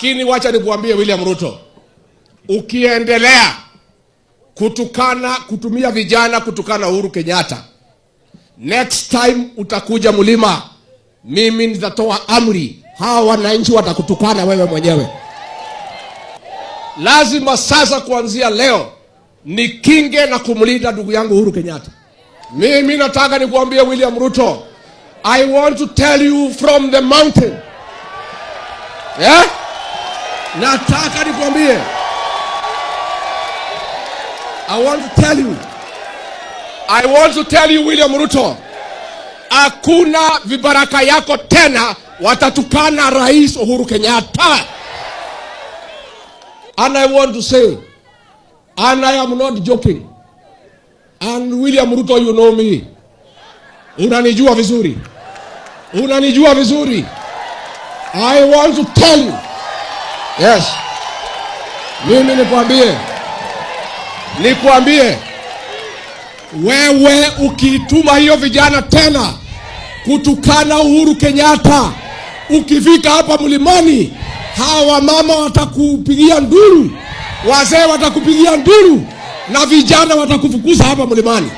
Lakini wacha nikuambie William Ruto, ukiendelea kutumia vijana kutukana Uhuru Kenyatta, next time utakuja Mlima, mimi nitatoa amri, hawa wananchi watakutukana wewe mwenyewe. Lazima sasa kuanzia leo nikinge na kumlinda ndugu yangu Uhuru Kenyatta. Mimi nataka nikuambie William Ruto, I want to tell you from the mountain. Yeah? Nataka nikuambie, I want to tell you William Ruto, hakuna vibaraka yako tena watatukana Rais Uhuru Kenyatta. And I want to say, and I am not joking, and William Ruto, you know me, unanijua vizuri. I want to tell you, yes, mimi nikwambie, wewe ukituma hiyo vijana tena kutukana Uhuru Kenyatta, ukifika hapa Mlimani, hawa mama watakupigia nduru, wazee watakupigia nduru, na vijana watakufukuza hapa Mlimani.